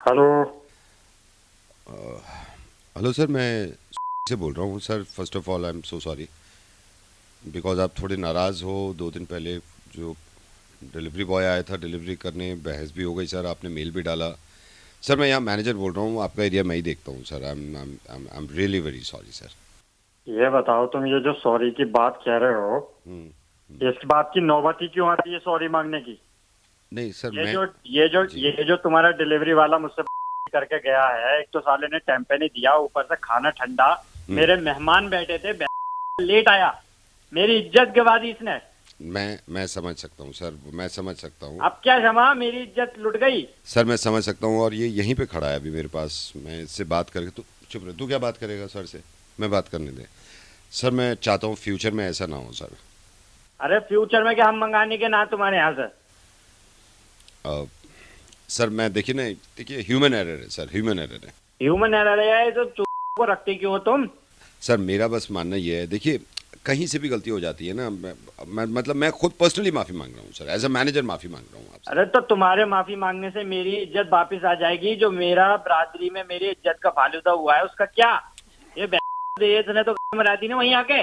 Hello. Hello sir, मैं से बोल रहा हूँ sir. First of all I am so sorry because आप थोड़े नाराज़ हो। 2 दिन पहले जो डिलीवरी बॉय आया था डिलीवरी करने, बहस भी हो गई सर, आपने मेल भी डाला। सर मैं यहाँ मैनेजर बोल रहा हूँ, आपका एरिया मैं ही देखता हूँ sir. I am really very sorry sir. ये बताओ, तुम ये जो सॉरी की बात कह रहे हो, हम्म, हम्म। इस बात की नौबत ही क्यों आती है सॉरी मांगने की? नहीं सर, ये मैं जो ये जो जी। ये जो तुम्हारा डिलीवरी वाला मुझसे करके गया है, एक तो साले ने टेम्पे नहीं दिया, ऊपर से खाना ठंडा। हम्म, मेरे मेहमान बैठे थे, लेट आया, मेरी इज्जत गवा दी इसने। मैं समझ सकता हूँ सर, मैं समझ सकता हूँ। अब क्या क्षमा, मेरी इज्जत लुट गई। सर मैं समझ सकता हूँ, और ये यहीं पे खड़ा है अभी मेरे पास। मैं इससे बात करके तो चुप रहे। तू क्या बात करेगा सर से? मैं बात करने दे। सर मैं चाहता हूँ फ्यूचर में ऐसा ना हो सर। अरे फ्यूचर में क्या हम मंगाने के ना तुम्हारे यहाँ से? अ, सर मैं देखिए ना, देखिए ह्यूमन एरर है सर, ह्यूमन एरर है। ह्यूमन एरर है तो को रखते क्यों हो तुम? सर मेरा बस मानना ये है, देखिए कहीं से भी गलती हो जाती है ना। मतलब मैं खुद पर्सनली माफ़ी मांग रहा हूँ सर, एज अ मैनेजर माफ़ी मांग रहा हूँ आपसे। अरे तो तुम्हारे माफी मांगने से मेरी इज्जत वापस आ जाएगी। जो मेरा बरादरी में मेरी इज्जत का फालूदा हुआ है उसका क्या? ये इसने तो मरा दी ना वहीं आके।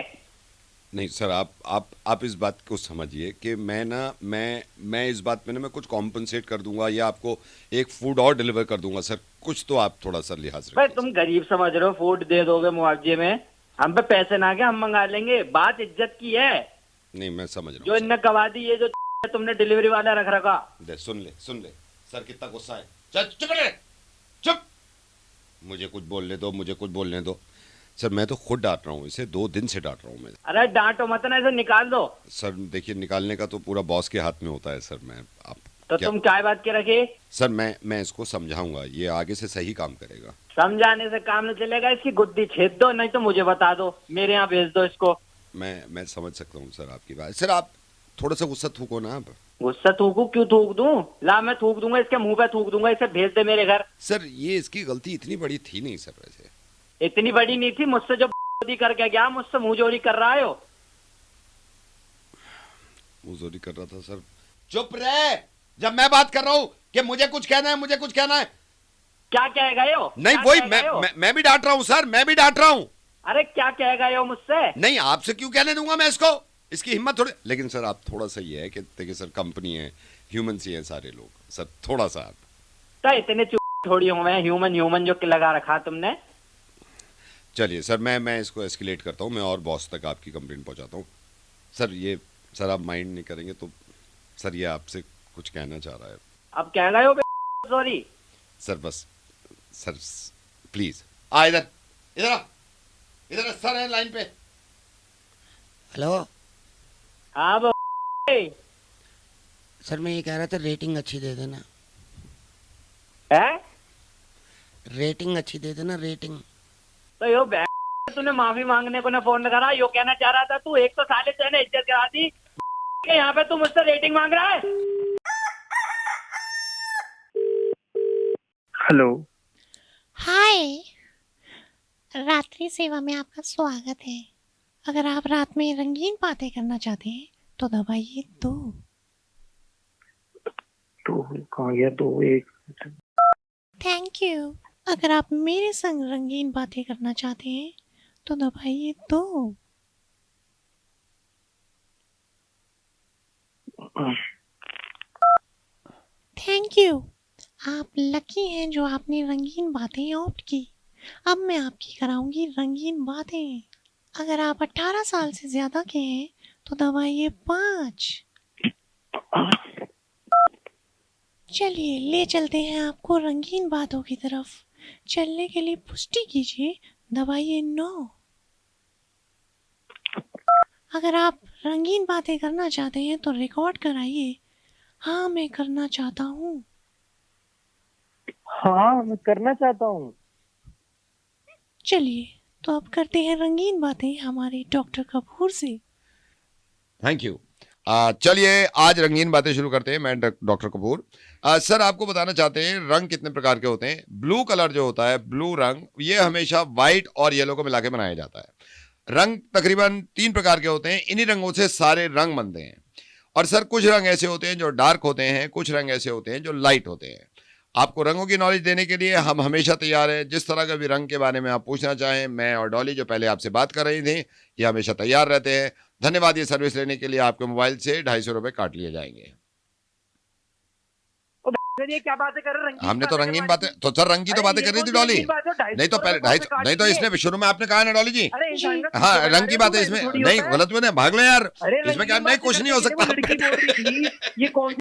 नहीं सर, आप इस बात को समझिए कि मैं इस बात में ना मैं कुछ कॉम्पनसेट कर दूंगा, या आपको एक फूड और डिलीवर कर दूंगा सर। कुछ तो आप थोड़ा सा लिहाज भाई रखिए तुम सर। गरीब समझ रहे हो, फूड दे दोगे मुआवजे में? हम पे पैसे ना के हम मंगा लेंगे, बात इज्जत की है। नहीं मैं समझ रहा हूँ जो सर। इनने गवा दी, ये जो तुमने डिलीवरी वाला रख रखा। दे सुन ले, सुन ले। सर कितना गुस्सा है। चल चुप रहे, चुप। मुझे कुछ बोलने दो, मुझे कुछ बोलने दो। सर मैं तो खुद डांट रहा हूँ इसे, 2 दिन से डांट रहा हूँ मैं। अरे डांटो मत ना, इसे निकाल दो। सर देखिए, निकालने का तो पूरा बॉस के हाथ में होता है सर। मैं आप तो क्या? तुम क्या बात के रखे? सर मैं इसको समझाऊंगा, ये आगे से सही काम करेगा। समझाने से काम नहीं चलेगा, इसकी गुद्दी छेद दो, नहीं तो मुझे बता दो, मेरे यहाँ भेज दो इसको। मैं समझ सकता हूँ सर आपकी बात। सर आप थोड़ा सा गुस्सा थूको ना आप। गुस्सा थूकू? क्यों थूक दूं? ला मैं थूक दूंगा, इसके मुंह पे थूक दूंगा, इसे भेज दे मेरे घर। सर ये इसकी गलती इतनी बड़ी थी नहीं सर वैसे। इतनी बड़ी नहीं थी, मुझसे जो करके गया, मुझसे मुंह जोड़ी कर रहा है हो। मुंहजोरी कर रहा था सर। चुप रहे, जब मैं बात कर रहा हूँ कि मुझे कुछ कहना है, मुझे कुछ कहना है। क्या कह गए हो? नहीं क्या वही कह गए हो? मैं भी डांट रहा हूँ सर, मैं भी डांट रहा हूँ। अरे क्या कह गए हो मुझसे? नहीं आपसे क्यों कहने दूंगा मैं इसको? इसकी हिम्मत थोड़ी। लेकिन सर आप थोड़ा सा ये है कि देखिए सर, कंपनी है, ह्यूमन ही है सारे लोग सर, थोड़ा सा आप। तो इतने चुप थोड़ी हुए हैं, ह्यूमन ह्यूमन जो लगा रखा तुमने। चलिए सर, मैं इसको एस्केलेट करता हूँ, मैं और बॉस तक आपकी कंप्लेंट पहुँचाता हूँ। सर ये, सर आप माइंड नहीं करेंगे तो सर ये आपसे कुछ कहना चाह रहा है। अब कह गए हो? सॉरी। सर बस, सर प्लीज आ इधर, इधर आ, इधर आ, सर है लाइन पे। हेलो। हाँ सर मैं ये कह रहा था रेटिंग अच्छी दे देना। है? रेटिंग अच्छी दे देना, रेटिंग। तो यो तूने माफी मांगने को ना फोन करा, यो कहना चाह रहा था तू। एक तो साले तेने इज्जत करा दी, यहाँ पे तू मुझसे रेटिंग मांग रहा है। हेलो। हाय। रात्रि सेवा में आपका स्वागत है। अगर आप रात में रंगीन बातें करना चाहते हैं तो दबाइए 2। तो कहाँ गया? तो एक थैंक यू। अगर आप मेरे संग रंगीन बातें करना चाहते हैं तो दबाइए 2। Thank you. आप लकी हैं जो आपने रंगीन बातें ऑप्ट की। अब मैं आपकी कराऊंगी रंगीन बातें। अगर आप 18 साल से ज्यादा के हैं तो दबाइए 5। चलिए ले चलते हैं आपको रंगीन बातों की तरफ। चलने के लिए पुष्टि कीजिए, दबाइए 9। अगर आप रंगीन बातें करना चाहते हैं तो रिकॉर्ड कराइए, हाँ मैं करना चाहता हूँ। हाँ मैं करना चाहता हूँ। चलिए तो अब करते हैं रंगीन बातें हमारे डॉक्टर कपूर से। Thank you. चलिए आज रंगीन बातें शुरू करते हैं। मैं डॉक्टर कपूर। सर आपको बताना चाहते हैं रंग कितने प्रकार के होते हैं। ब्लू कलर जो होता है, ब्लू रंग, ये हमेशा व्हाइट और येलो को मिला के बनाया जाता है। रंग तकरीबन 3 प्रकार के होते हैं, इन्हीं रंगों से सारे रंग बनते हैं। और सर कुछ रंग ऐसे होते हैं जो डार्क होते हैं, कुछ रंग ऐसे होते हैं जो लाइट होते हैं। आपको रंगों की नॉलेज देने के लिए हम हमेशा तैयार हैं। जिस तरह का भी रंग के बारे में आप पूछना चाहें, मैं और डॉली जो पहले आपसे बात कर रही थी, ये हमेशा तैयार रहते हैं। धन्यवाद। ये सर्विस लेने के लिए आपके मोबाइल से 250 रुपये काट लिए जाएंगे। ये क्या बातें कर रहे हैं? हमने तो रंगीन बातें, तो सर रंग की तो बातें कर रही थी डॉली। नहीं तो पहले 250, नहीं तो इसमें शुरू में आपने कहा ना डॉली जी। अरे इंसान का हाँ, कुछ रंग की बातें इसमें थोड़ी नहीं, होता है। गलत मैंने भाग ले यार। अरे इसमें क्या, नहीं कुछ नहीं हो सकता। लड़की बोल रही थी, ये कौन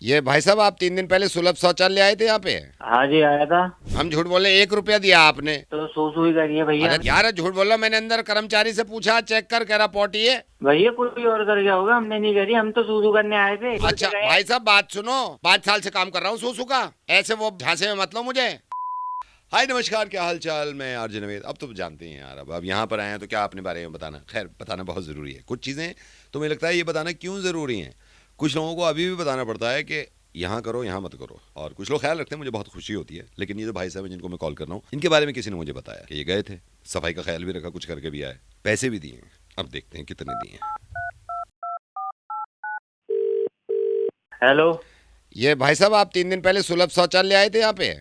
ये भाई साहब, आप 3 दिन पहले सुलभ शौचालय आए थे यहाँ पे। हाँ जी आया था। हम झूठ बोले, 1 रुपया दिया आपने। तो सो ही करिए भैया। अरे यार झूठ बोला, मैंने अंदर कर्मचारी से पूछा, चेक कर, कह रहा पॉटी है। भैया कोई और कर गया होगा, हमने नहीं करी, हम तो सूसू करने आए थे। अच्छा भाई साहब बात सुनो, 5 साल से काम कर रहा हूँ सूसू का, ऐसे वो झांसे में मत लो मुझे। हाय नमस्कार, क्या हाल चाल, मैं आरजे नवेद। अब तो जानते हैं यार, अब यहाँ पर आए हैं तो क्या अपने बारे में बताना, खैर बताना बहुत ज़रूरी है। कुछ चीज़ें तो मुझे लगता है ये बताना क्यों ज़रूरी है, कुछ लोगों को अभी भी बताना पड़ता है कि यहाँ करो यहाँ मत करो, और कुछ लोग ख्याल रखते हैं, मुझे बहुत खुशी होती है। लेकिन ये जो भाई साहब हैं जिनको मैं कॉल कर रहा हूँ, इनके बारे में किसी ने मुझे बताया कि ये गए थे, सफाई का ख्याल भी रखा, कुछ करके भी आए, पैसे भी दिए। अब देखते हैं कितने दिए। हेलो। ये भाई साहब, आप 3 दिन पहले सुलभ शौचालय आए थे यहाँ पे।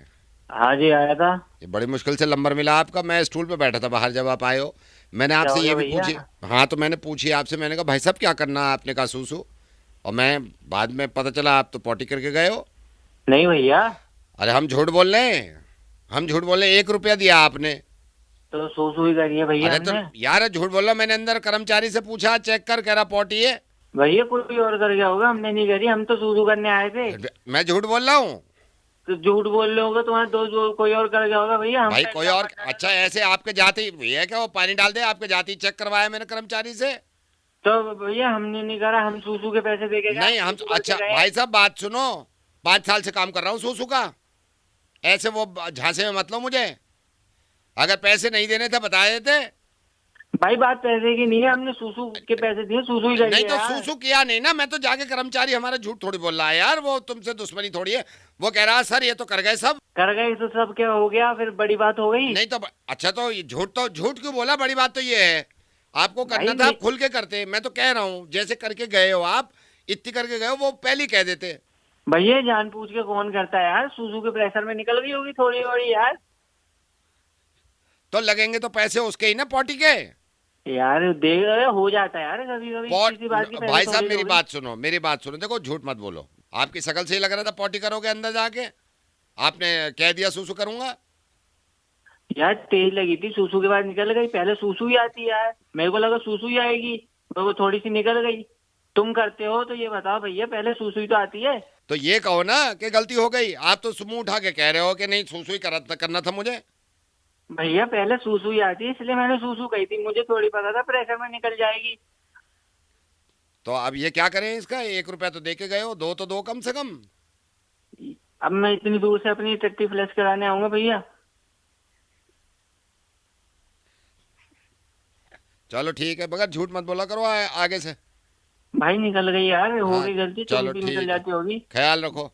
हाँ जी आया था। ये बड़ी मुश्किल से नंबर मिला आपका, मैं स्टूल पे बैठा था बाहर जब आप आए हो। मैंने आपसे हो ये गया भी पूछी, भैया? हाँ तो मैंने पूछी आपसे, मैंने कहा भाई साहब क्या करना है, आपने कहा सूसू, और मैं बाद में पता चला आप तो पॉटी करके गए हो। नहीं भैया। अरे हम झूठ बोल रहे हैं, हम झूठ बोल रहे हैं, 1 रुपया दिया आपने। तो सो ही करिए भैया। अरे तो हमने यार झूठ बोल रहा, मैंने अंदर कर्मचारी से पूछा, चेक कर, कह रहा पॉटी है। भैया कोई और कर गया होगा, हमने नहीं करी, हम तो सूसू करने आए थे। मैं झूठ बोल रहा हूँ तो झूठ बोल रहे होगा, तुम्हारे दोस्त कोई और कर गया होगा भैया। हम भाई, कोई और। अच्छा ऐसे आपके जाति ये क्या, वो पानी डाल दे, आपके जाति चेक करवाया मैंने कर्मचारी से। तो भैया हमने नहीं करा, हम सूसू के पैसे दे के गए। नहीं हम, अच्छा भाई साहब बात सुनो, 5 साल से काम कर रहा हूँ सूसू का, ऐसे वो झांसे में मत लो मुझे। अगर पैसे नहीं देने थे बता देते। भाई बात पैसे की नहीं है, हमने सूसू के पैसे दिए, सूसू ही करिए नहीं तो यार। सूसू किया नहीं ना, मैं तो जाके कर्मचारी हमारा झूठ थोड़ी बोल रहा है यार, वो तुमसे दुश्मनी थोड़ी है। वो कह रहा है सर ये तो कर गए सब। कर गए तो सब क्या हो गया, फिर बड़ी बात हो गई। नहीं तो अच्छा, तो ये झूठ, तो झूठ क्यों बोला, बड़ी बात तो ये है। आपको करना भाई था आप खुल के करते, मैं तो कह रहा हूँ जैसे करके गए हो आप, इतनी करके गए हो, वो पहले ही कह देते। भैया जान पूछ के कौन करता है यार, सूसू के प्रेशर में निकल गई होगी थोड़ी थोड़ी यार। तो लगेंगे तो पैसे उसके ही ना पॉटी के। यार देख हो जाता है यार कभी कभी किसी बात की पैसे भाई साहब थोड़ी मेरी होगी। बात सुनो, मेरी बात सुनो, देखो झूठ मत बोलो, आपकी शकल से ही लग रहा था पॉटी करोगे अंदर जाके, आपने कह दिया सूसू करूंगा। यार तेज लगी थी, सूसू के बाद निकल गई, पहले सूसू ही आती है यार, मेरे को लगा सूसू ही आएगी, तो वो थोड़ी सी निकल गई। तुम करते हो तो ये बताओ भैया, पहले सूसू ही तो आती है। तो ये कहो ना कि गलती हो गई, आप तो मुंह उठा के कह रहे हो कि नहीं सूसू ही करना था मुझे। भैया पहले सूसू ही आती है, इसलिए मैंने सूसू कही थी, मुझे थोड़ी पता था प्रेशर में निकल जाएगी। तो अब ये क्या करें इसका, 1 रुपया तो दे के गए हो, दो तो दो कम से कम। अब मैं इतनी दूर से अपनी टट्टी फ्लैश कराने आऊंगा भैया। चलो ठीक है, मगर झूठ मत बोला करो आगे से। भाई निकल गई यार, हो हाँ, गई गलती, चलो तुम भी ठीक निकल है। जाती होगी। ख्याल रखो।